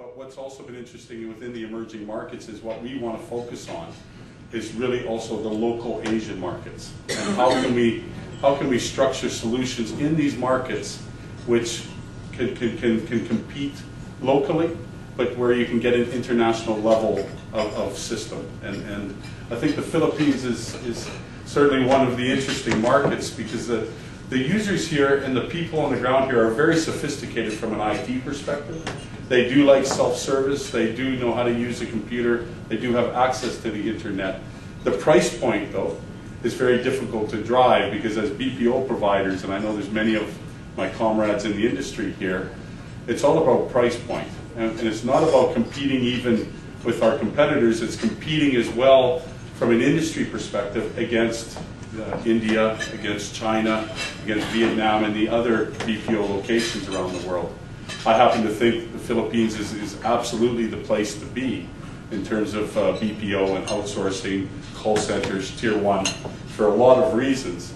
But what's also been interesting within the emerging markets is what we want to focus on is really also the local Asian markets. And how can we structure solutions in these markets which can compete locally, but where you can get an international level of system. And I think the Philippines is certainly one of the interesting markets, because the users here and the people on the ground here are very sophisticated from an IT perspective. They do like self-service, they do know how to use a computer, they do have access to the internet. The price point, though, is very difficult to drive, because as BPO providers, and I know there's many of my comrades in the industry here, it's all about price point. And it's not about competing even with our competitors, it's competing as well from an industry perspective against India, against China, against Vietnam, and the other BPO locations around the world. I happen to think the Philippines is absolutely the place to be in terms of BPO and outsourcing, call centers, tier 1, for a lot of reasons.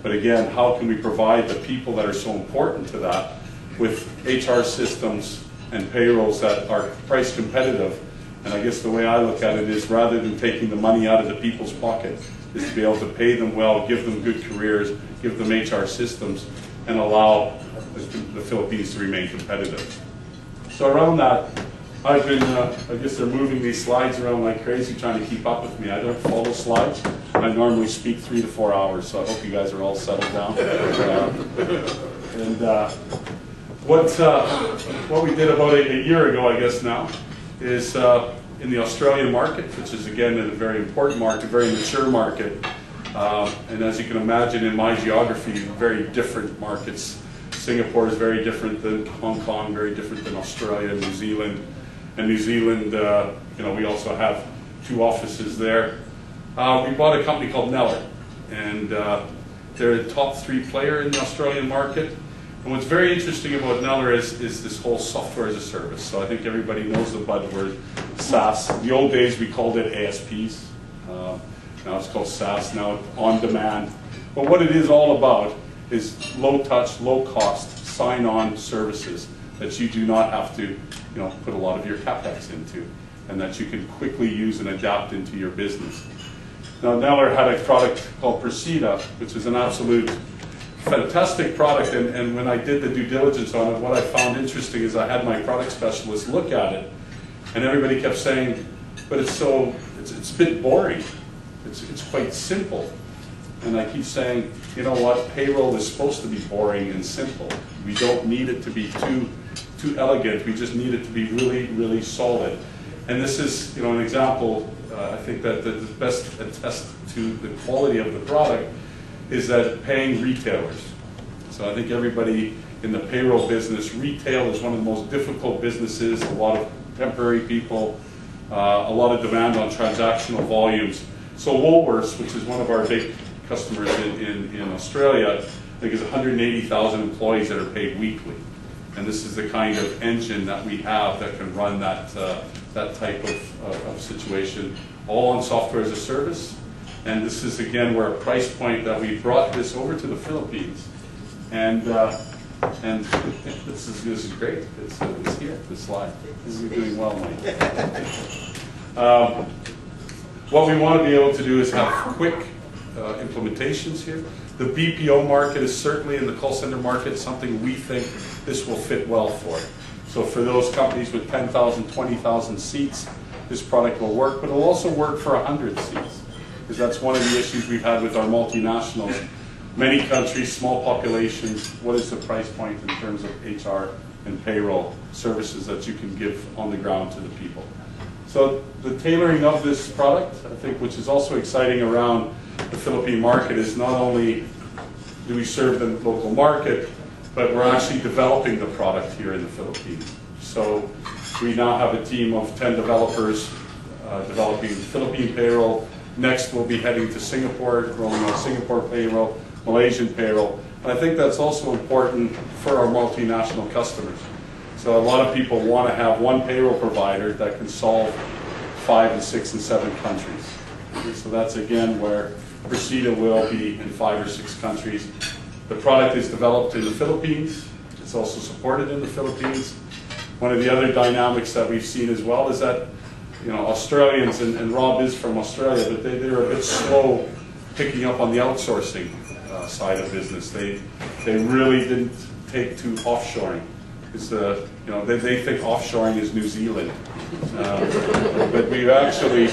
But again, how can we provide the people that are so important to that with HR systems and payrolls that are price competitive? And I guess the way I look at it is, rather than taking the money out of the people's pocket, is to be able to pay them well, give them good careers, give them HR systems, and allow the Philippines to remain competitive. So around that, I've been, I guess they're moving these slides around like crazy trying to keep up with me. I don't follow slides. I normally speak 3 to 4 hours, so I hope you guys are all settled down. What we did about a year ago, I guess now, is in the Australian market, which is again a very important market, very mature market. And as you can imagine, in my geography, very different markets. Singapore is very different than Hong Kong, very different than Australia, New Zealand. And New Zealand, we also have 2 offices there. We bought a company called Neller, and they're a top 3 player in the Australian market. And what's very interesting about Neller is this whole software as a service. So I think everybody knows the buzzword SaaS. In the old days, we called it ASPs. Now it's called SaaS, now it's on demand. But what it is all about is low touch, low cost, sign-on services that you do not have to put a lot of your CapEx into, and that you can quickly use and adapt into your business. Now, Neller had a product called Presida, which is an absolute fantastic product, and when I did the due diligence on it, what I found interesting is I had my product specialist look at it, and everybody kept saying, but it's a bit boring. It's quite simple. And I keep saying, you know what, payroll is supposed to be boring and simple. We don't need it to be too elegant. We just need it to be really, really solid. And this is an example, I think that the best attest to the quality of the product is that paying retailers. So I think everybody in the payroll business, retail is one of the most difficult businesses, a lot of temporary people, a lot of demand on transactional volumes. So Woolworths, which is one of our big customers in Australia, I think is 180,000 employees that are paid weekly. And this is the kind of engine that we have that can run that type of situation, all on software as a service. And this is again where a price point that we brought this over to the Philippines. And this is great. It's here, this slide. You're doing well, Mike. What we want to be able to do is have quick implementations here. The BPO market is certainly, in the call center market, something we think this will fit well for. So for those companies with 10,000, 20,000 seats, this product will work, but it'll also work for 100 seats, because that's one of the issues we've had with our multinationals. Many countries, small populations, what is the price point in terms of HR and payroll services that you can give on the ground to the people? So the tailoring of this product, I think, which is also exciting around the Philippine market, is not only do we serve the local market, but we're actually developing the product here in the Philippines. So we now have a team of 10 developers developing Philippine payroll. Next, we'll be heading to Singapore, rolling out Singapore payroll, Malaysian payroll. And I think that's also important for our multinational customers. So a lot of people want to have one payroll provider that can solve 5 and 6 and 7 countries. So that's again where Presida will be in 5 or 6 countries. The product is developed in the Philippines. It's also supported in the Philippines. one of the other dynamics that we've seen as well is that, you know, Australians, and Rob is from Australia, but they were a bit slow picking up on the outsourcing side of business. They really didn't take to offshoring. It's you know, they think offshoring is New Zealand, but we've actually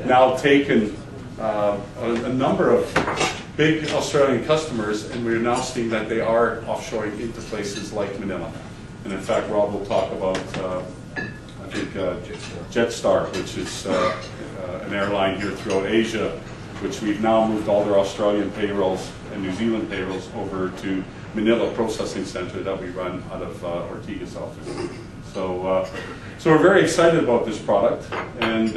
now taken a number of big Australian customers, and we're now seeing that they are offshoring into places like Manila. And in fact, Rob will talk about, I think, Jetstar, which is an airline here throughout Asia, which we've now moved all their Australian payrolls and New Zealand payrolls over to Manila processing center that we run out of Ortiga's office. So, so we're very excited about this product, and you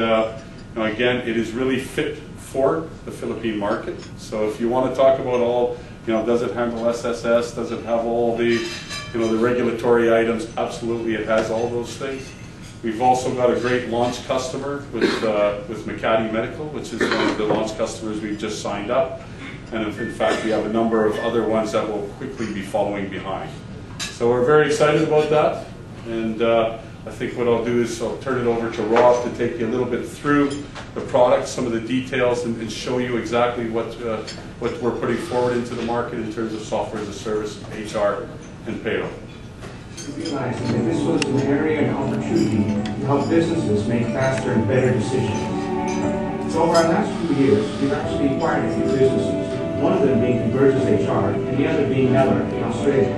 know, again, it is really fit for the Philippine market. So if you want to talk about all, you know, does it handle SSS? Does it have all the, you know, the regulatory items? Absolutely, it has all those things. We've also got a great launch customer with Makati Medical, which is one of the launch customers we've just signed up. And in fact, we have a number of other ones that will quickly be following behind. So we're very excited about that. And I think what I'll do is I'll turn it over to Rob to take you a little bit through the product, some of the details, and show you exactly what we're putting forward into the market in terms of software as a service, HR, and payroll. We realized that this was an area and opportunity to help businesses make faster and better decisions. So over our last few years, we've actually acquired a few businesses, one of them being Convergence HR, and the other being Neller in Australia.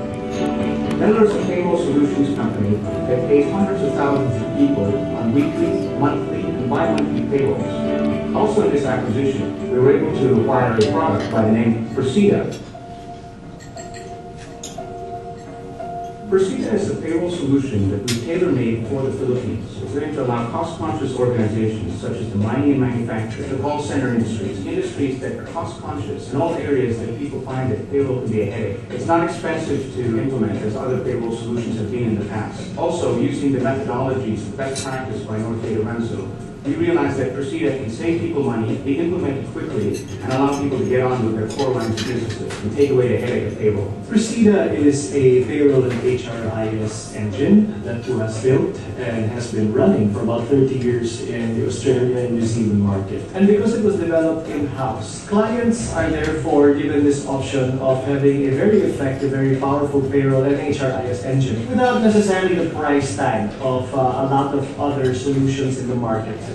Neller is a payroll solutions company that pays hundreds of thousands of people on weekly, monthly, and bi-monthly payrolls. Also in this acquisition, we were able to acquire a product by the name Presida. Presida is a payroll solution that we tailor-made for the Philippines. It's going to allow cost-conscious organizations such as the mining and manufacturing, the call center industries that are cost-conscious in all areas that people find that payroll can be a headache. It's not expensive to implement as other payroll solutions have been in the past. Also, using the methodologies best practiced by NorthgateArinso, we realized that Presida can save people money, be implemented quickly, and allow people to get on with their core lines of businesses and take away the headache of payroll. Presida is a payroll and HRIS engine that was built and has been running for about 30 years in the Australia and New Zealand market. And because it was developed in-house, clients are therefore given this option of having a very effective, very powerful payroll and HRIS engine without necessarily the price tag of a lot of other solutions in the market today.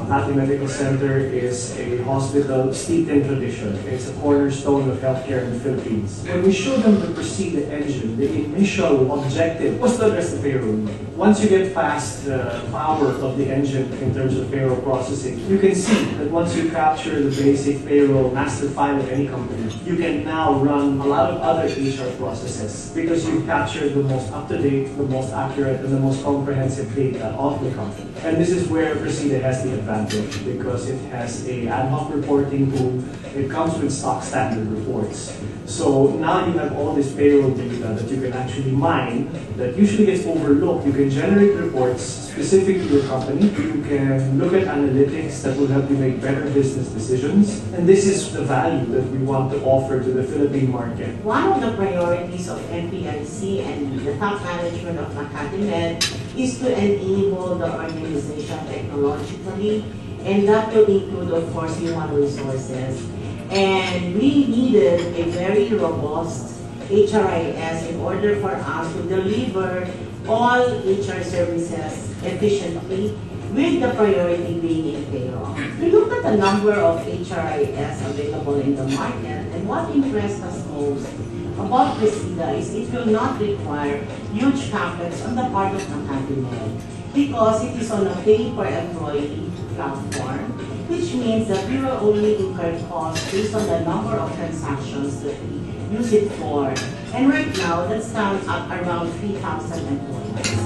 Makati Medical Center is a hospital steeped in tradition. It's a cornerstone of healthcare in the Philippines. When we showed them the Presida engine, the initial objective was to address the payroll need. Once you get past the power of the engine in terms of payroll processing, you can see that once you capture the basic payroll master file of any company, you can now run a lot of other HR processes because you've captured the most up-to-date, the most accurate, and the most comprehensive data of the company. And this is where Presida has the advantage because it has a ad hoc reporting tool. It comes with stock standard reports. So now you have all this payroll data that you can actually mine that usually gets overlooked. You can generate reports specific to your company. You can look at analytics that will help you make better business decisions. And this is the value that we want to offer to the Philippine market. One of the priorities of NPIC and the top management of Makati Med is to enable the organization technologically, and that will include, of course, human resources. And we needed a very robust HRIS in order for us to deliver all HR services efficiently, with the priority being in payroll. We looked at the number of HRIS available in the market, and what impressed us most about Presida is it will not require huge capex on the part of Makati Med because it is on a pay-per-employee platform, which means that we will only incur costs based on the number of transactions that we use it for. And right now, that stands at around 3,000 employees.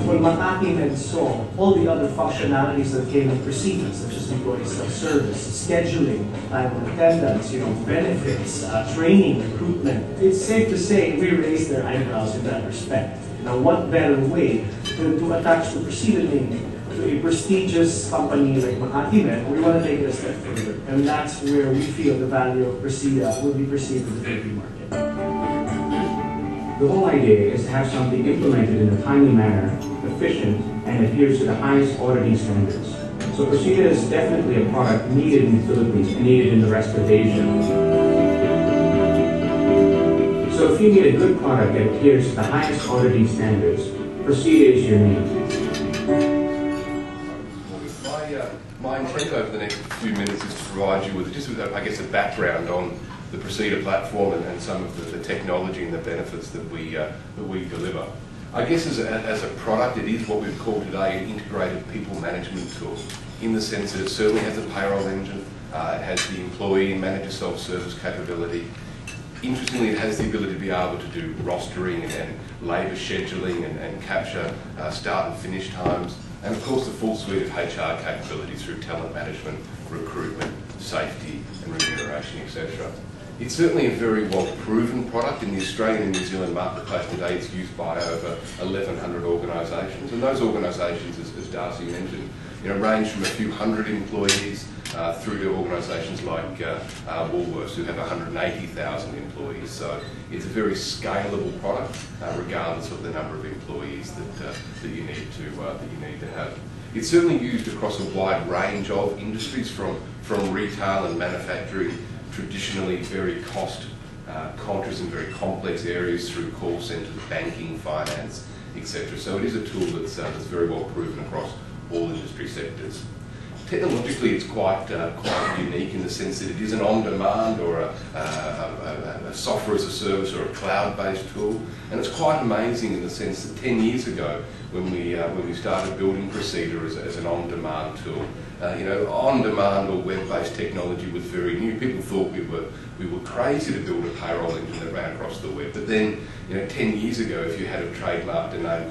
When Makati Med saw all the other functionalities that came in Presida, such as employee self-service, scheduling, time of attendance, benefits, training, recruitment, it's safe to say we raised their eyebrows in that respect. Now, what better way than to attach the Presida name to a prestigious company like Makati Med? We want to take it a step further, and that's where we feel the value of Presida will be perceived in the Philippine market. The whole idea is to have something implemented in a timely manner, efficient, and adheres to the highest auditing standards. So Procedure is definitely a product needed in the Philippines and needed in the rest of Asia. So if you need a good product that adheres to the highest auditing standards, Procedure is your name. My intent over the next few minutes is to provide you with just, I guess, a background on the Procedure platform and some of the technology and the benefits that we deliver. I guess as a product, it is what we've called today an integrated people management tool, in the sense that it certainly has a payroll engine, it has the employee and manager self-service capability. Interestingly, it has the ability to be able to do rostering and labour scheduling and capture start and finish times, and of course the full suite of HR capabilities through talent management, recruitment, safety and remuneration, etc. It's certainly a very well proven product in the Australian and New Zealand marketplace today. It's used by over 1,100 organisations, and those organisations, as Darcy mentioned, range from a few hundred employees through to organisations like Woolworths, who have 180,000 employees. So it's a very scalable product, regardless of the number of employees that you need to have. It's certainly used across a wide range of industries, from retail and manufacturing, traditionally very cost-conscious and very complex areas, through call centres, banking, finance, etc. So it is a tool that's very well proven across all industry sectors. Technologically, it's quite unique in the sense that it is an on-demand or a software as a service or a cloud-based tool, and it's quite amazing in the sense that 10 years ago, when we started building Procedure as an on-demand tool, on-demand or web-based technology was very new. People thought we were crazy to build a payroll engine that ran across the web. But then, 10 years ago, if you had a trademarked a name